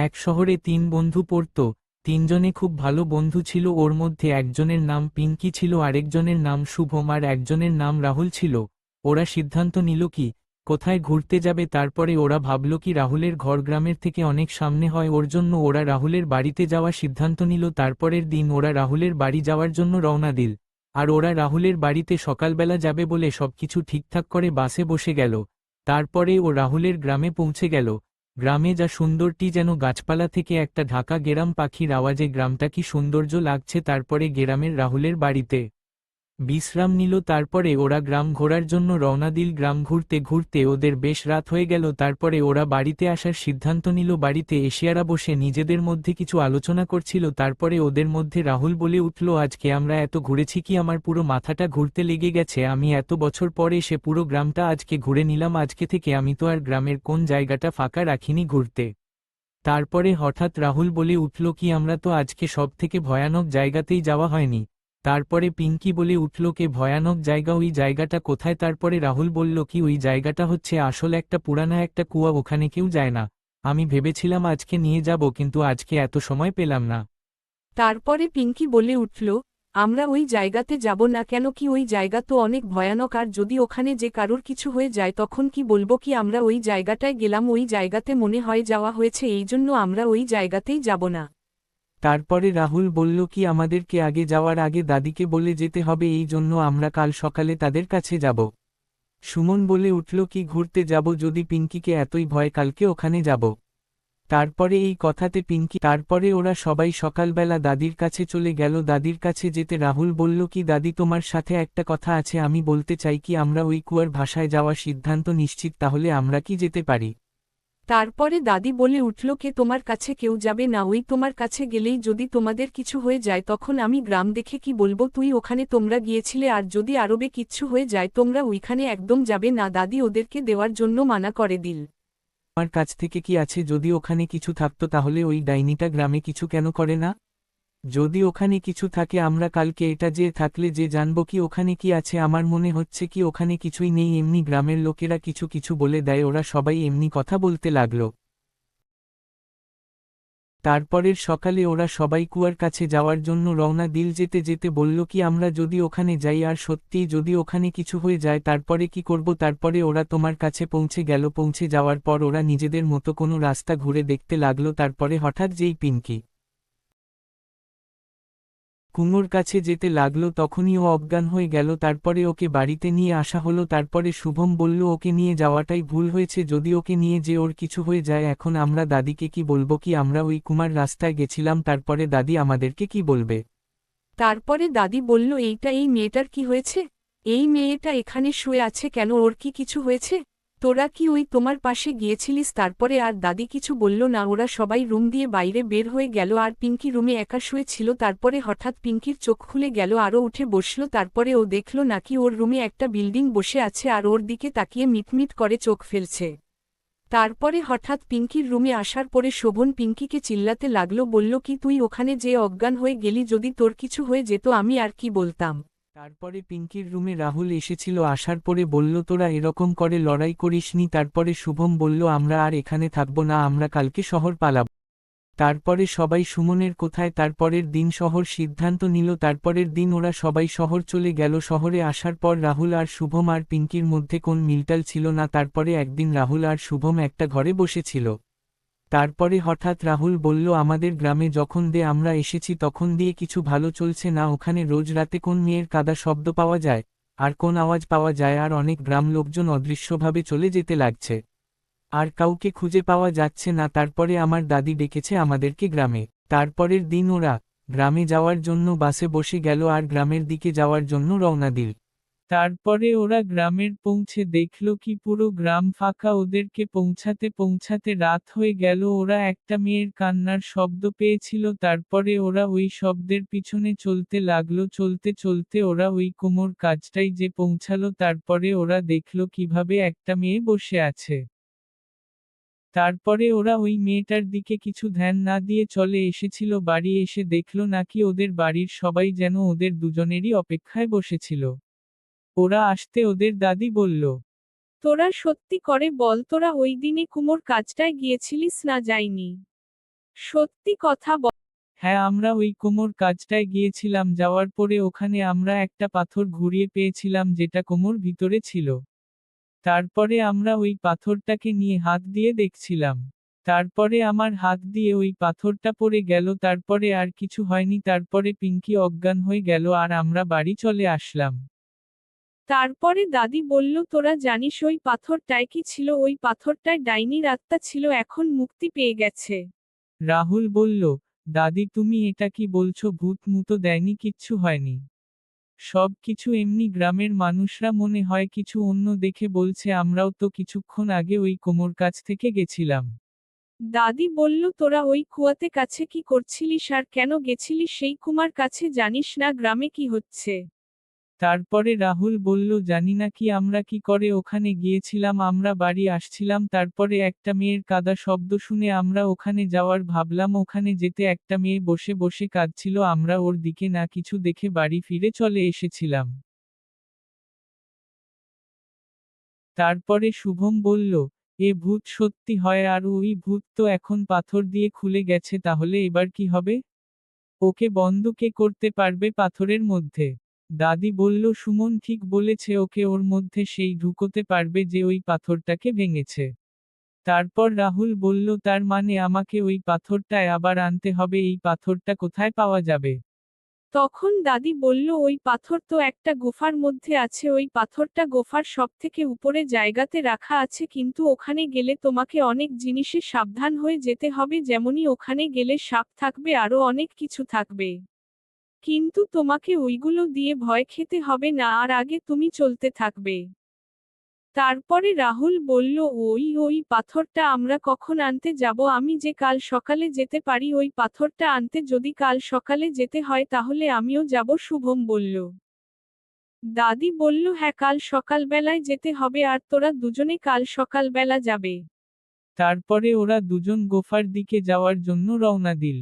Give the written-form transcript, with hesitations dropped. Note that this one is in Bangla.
এক শহরে তিন বন্ধু পড়ত। তিনজনে খুব ভালো বন্ধু ছিল। ওর মধ্যে একজনের নাম পিঙ্কি ছিল, আরেকজনের নাম শুভম আর একজনের নাম রাহুল ছিল। ওরা সিদ্ধান্ত নিল কি কোথায় ঘুরতে যাবে। তারপরে ওরা ভাবল কি রাহুলের ঘর গ্রামের থেকে অনেক সামনে হয়, ওর জন্য ওরা রাহুলের বাড়িতে যাওয়ার সিদ্ধান্ত নিল। তারপরের দিন ওরা রাহুলের বাড়ি যাওয়ার জন্য রওনা দিল। আর ওরা রাহুলের বাড়িতে সকালবেলা যাবে বলে সবকিছু ঠিকঠাক করে বাসে বসে গেল। তারপরে ও রাহুলের গ্রামে পৌঁছে গেল। গ্রামে যা সুন্দরটি যেন গাছপালা থেকে একটা ঢাকা গেরাম পাখির আওয়াজে গ্রামটা কি সৌন্দর্য লাগছে। তারপরে গেরামের রাহুলের বাড়িতে বিশ্রাম নিল। তারপরে ওরা গ্রাম ঘোরার জন্য রওনা দিল। গ্রাম ঘুরতে ঘুরতে ওদের বেশ রাত হয়ে গেল। তারপরে ওরা বাড়িতে আসার সিদ্ধান্ত নিল। বাড়িতে এশিয়ারা বসে নিজেদের মধ্যে কিছু আলোচনা করছিল। তারপরে ওদের মধ্যে রাহুল বলে উঠল, আজকে আমরা এত ঘুরেছি কি আমার পুরো মাথাটা ঘুরতে লেগে গেছে। আমি এত বছর পরে এসে পুরো গ্রামটা আজকে ঘুরে নিলাম। আজকে থেকে আমি তো আর গ্রামের কোন জায়গাটা ফাঁকা রাখিনি ঘুরতে। তারপরে হঠাৎ রাহুল বলে উঠল কি আমরা তো আজকে সব থেকে ভয়ানক জায়গাতেই যাওয়া হয়নি। তারপরে পিঙ্কি বলে উঠল কে ভয়ানক জায়গা, ওই জায়গাটা কোথায়। তারপরে রাহুল বলল কি ওই জায়গাটা হচ্ছে আসলে একটা পুরানা একটা কুয়া, ওখানে কেউ যায় না। আমি ভেবেছিলাম আজকে নিয়ে যাব কিন্তু আজকে এত সময় পেলাম না। তারপরে পিঙ্কি বলে উঠল, আমরা ওই জায়গাতে যাব না কেন, কি ওই জায়গা তো অনেক ভয়ানক, আর যদি ওখানে যে কারোর কিছু হয়ে যায় তখন কি বলবো। কি আমরা ওই জায়গাটায় গেলাম, ওই জায়গাতে মনে হয় যাওয়া হয়েছে, এই জন্য আমরা ওই জায়গাতেই যাব না। তারপরে রাহুল বলল কি আমাদেরকে আগে যাওয়ার আগে দাদিকে বলে যেতে হবে, এই জন্য আমরা কাল সকালে তাদের কাছে যাব। সুমন বলে উঠল কি ঘুরতে যাব যদি পিঙ্কিকে এতই ভয়, কালকে ওখানে যাব। তারপরে এই কথাতে পিঙ্কি তারপরে ওরা সবাই সকালবেলা দাদির কাছে চলে গেল। দাদির কাছে যেতে রাহুল বলল কি দাদি তোমার সাথে একটা কথা আছে, আমি বলতে চাই কি আমরা ওই কুয়ার ভাষায় যাওয়ার সিদ্ধান্ত নিশ্চিত, তাহলে আমরা কি যেতে পারি। তারপরে দাদি বলে উঠল কে তোমার কাছে কেউ যাবে না, ওই তোমার কাছে গেলেই যদি তোমাদের কিছু হয়ে যায় তখন আমি গ্রাম দেখে কি বলবো তুই ওখানে তোমরা গিয়েছিলে, আর যদি আরবে কিচ্ছু হয়ে যায় তোমরা ওইখানে একদম যাবে না। দাদি ওদেরকে দেওয়ার জন্য মানা করে দিল। আমার কাছ থেকে কি আছে, যদি ওখানে কিছু থাকতো তাহলে ওই ডাইনিটা গ্রামে কিছু কেন করে না। যদি ওখানে কিছু থাকে আমরা কালকে এটা যে থাকলে যে জানবো কি ওখানে কি আছে। আমার মনে হচ্ছে কি ওখানে কিছুই নেই, এমনি গ্রামের লোকেরা কিছু কিছু বলে দেয়। ওরা সবাই এমনি কথা বলতে লাগলো। তারপরের সকালে ওরা সবাই কুয়ার কাছে যাওয়ার জন্য রওনা দিল। যেতে যেতে বলল কি আমরা যদি ওখানে যাই আর সত্যিই যদি ওখানে কিছু হয়ে যায় তারপরে কি করব। তারপরে ওরা তোমার কাছে পৌঁছে গেল। পৌঁছে যাওয়ার পর ওরা নিজেদের মতো কোনো রাস্তা ঘুরে দেখতে লাগলো। তারপরে হঠাৎ যেই পিঙ্কি কুমোর কাছে যেতে লাগলো তখনই ও অজ্ঞান হয়ে গেল। তারপরে ওকে বাড়িতে নিয়ে আসা হলো। তারপরে শুভম বলল ওকে নিয়ে যাওয়াটাই ভুল হয়েছে, যদি ওকে নিয়ে যে ওর কিছু হয়ে যায় এখন আমরা দাদিকে কি বলবো, কি আমরা ওই কুমার রাস্তায় গেছিলাম তারপরে দাদি আমাদেরকে কি বলবে। তারপরে দাদি বলল এইটা এই মেয়েটার কি হয়েছে, এই মেয়েটা এখানে শুয়ে আছে কেন, ওর কি কিছু হয়েছে, তোরা কি ওই তোমার পাশে গিয়েছিলিস। তারপরে আর দাদি কিছু বলল না। ওরা সবাই রুম দিয়ে বাইরে বের হয়ে গেল আর পিঙ্কি রুমে একা শুয়ে ছিল। তারপরে হঠাৎ পিঙ্কির চোখ খুলে গেল, আরও উঠে বসল। তারপরে ও দেখল নাকি ওর রুমে একটা বিল্ডিং বসে আছে আর ওর দিকে তাকিয়ে মিটমিট করে চোখ ফেলছে। তারপরে হঠাৎ পিঙ্কির রুমে আসার পরে শোভন পিঙ্কিকে চিল্লাতে লাগলো, বলল কি তুই ওখানে যে অজ্ঞান হয়ে গেলি, যদি তোর কিছু হয়ে যেত আমি আর কি বলতাম। তারপরে পিঙ্কির রুমে রাহুল এসেছিল, আসার পরে বলল তোরা এরকম করে লড়াই করিসনি। তারপরে শুভম বলল আমরা আর এখানে থাকব না, আমরা কালকে শহর পালাব। তারপরে সবাই সুমনের কোথায় তারপরের দিন শহর সিদ্ধান্ত নিল। তারপরের দিন ওরা সবাই শহর চলে গেল। শহরে আসার পর রাহুল আর শুভম আর পিঙ্কির মধ্যে কোন মিলটাল ছিল না। তারপরে একদিন রাহুল আর শুভম একটা ঘরে বসেছিল। তারপরে হঠাৎ রাহুল বলল আমাদের গ্রামে যখন আমরা এসেছি তখন দিয়ে কিছু ভালো চলছে না, ওখানে রোজ রাতে কোন মেয়ের কাদা শব্দ পাওয়া যায় আর কোন আওয়াজ পাওয়া যায়, আর অনেক গ্রাম লোকজন অদৃশ্যভাবে চলে যেতে লাগছে আর কাউকে খুঁজে পাওয়া যাচ্ছে না। তারপরে আমার দাদি ডেকেছে আমাদেরকে গ্রামে। তারপরের দিন ওরা গ্রামে যাওয়ার জন্য বাসে বসে গেল আর গ্রামের দিকে যাওয়ার জন্য রওনা দিল। তারপরে ওরা গ্রামের পৌঁছে দেখল কি পুরো গ্রাম ফাঁকা। ওদেরকে পৌঁছাতে পৌঁছাতে রাত হয়ে গেল। ওরা একটা মেয়ের কান্নার শব্দ পেয়েছিল। তারপরে ওরা ওই শব্দের পিছনে চলতে লাগলো। চলতে চলতে ওরা ওই কোমর কাজটাই যে পৌঁছালো। তারপরে ওরা দেখল কিভাবে একটা মেয়ে বসে আছে। তারপরে ওরা ওই মেয়েটার দিকে কিছু ধ্যান না দিয়ে চলে এসেছিল। বাড়ি এসে দেখল নাকি ওদের বাড়ির সবাই যেন ওদের দুজনেরই অপেক্ষায় বসেছিল। ওরা আসতে ওদের দাদি বলল, তোরা সত্যি করে বল, তোরা ওই দিনে কুমোর কাজটায় গিয়েছিলিস না যায়নি। সত্যি কথা বল। হ্যাঁ, আমরা ওই কোমর কাজটায় গিয়েছিলাম, যাওয়ার পরে ওখানে আমরা একটা পাথর ঘুরিয়ে পেয়েছিলাম যেটা কোমর ভিতরে ছিল। তারপরে আমরা ওই পাথরটাকে নিয়ে হাত দিয়ে দেখছিলাম। তারপরে আমার হাত দিয়ে ওই পাথরটা পড়ে গেল, তারপরে আর কিছু হয়নি, তারপরে পিঙ্কি অজ্ঞান হয়ে গেল আর আমরা বাড়ি চলে আসলাম। তারপরে দাদি বলল তোরা জানিস ওই পাথরটায় কি ছিল? ওই পাথরটায় ডাইনির আত্মা ছিল, এখন মুক্তি পেয়ে গেছে। রাহুল বলল, দাদি তুমি এটা কি বলছো? ভূত মুতো দেয়নি, কিচ্ছু হয়নি। সব কিছু এমনি গ্রামের মানুষরা মনে হয় কিছু অন্য দেখে বলছে, আমরাও তো কিছুক্ষণ আগে ওই কোমর কাছ থেকে গেছিলাম। দাদি বলল তোরা ওই কুয়াতে কাছে কি করছিলিস আর কেন গেছিলিস সেই কুমার কাছে? জানিস না গ্রামে কি হচ্ছে? তারপরে রাহুল বলল, জানি না কি, আমরা কি করে ওখানে গিয়েছিলাম, আমরা বাড়ি আসছিলাম, তারপরে একটা মেয়ের কাঁদা শব্দ শুনে আমরা ওখানে যাওয়ার ভাবলাম, ওখানে যেতে একটা মেয়ে বসে বসে কাঁদছিল, আমরা ওর দিকে না কিছু দেখে বাড়ি ফিরে চলে এসেছিলাম। তারপরে শুভম বলল, এ ভূত সত্যি হয়, আর ওই ভূত তো এখন পাথর দিয়ে খুলে গেছে, তাহলে এবার কি হবে? ওকে বন্ধ কে করতে পারবে পাথরের মধ্যে? দাদি বলল, সুমন ঠিক বলেছে, ওকে ওর মধ্যে সেই ঢুকোতে পারবে যে ওই পাথরটাকে ভেঙেছে। তারপর রাহুল বলল, তার মানে আমাকে ওই পাথরটায় আবার আনতে হবে, এই পাথরটা কোথায় পাওয়া যাবে? তখন দাদি বলল ওই পাথর তো একটা গুফার মধ্যে আছে, ওই পাথরটা গুফার সবথেকে উপরে জায়গাতে রাখা আছে, কিন্তু ওখানে গেলে তোমাকে অনেক জিনিসে সাবধান হয়ে যেতে হবে, যেমনই ওখানে গেলে সাপ থাকবে, আরো অনেক কিছু থাকবে। কিন্তু তোমাকে ওইগুলো দিয়ে ভয় খেতে হবে না, আর আগে তুমি চলতে থাকবে। তারপরে রাহুল বলল, ওই পাথরটা আমরা কখন আনতে যাব? আমি যে কাল সকালে যেতে পারি ওই পাথরটা আনতে? যদি কাল সকালে যেতে হয় তাহলে আমিও যাব, শুভম বলল। দাদি বলল, হ্যাঁ কাল সকালবেলায় যেতে হবে, আর তোরা দুজনে কাল সকালবেলা যাবে। তারপরে ওরা দুজন গোফার দিকে যাওয়ার জন্য রওনা দিল।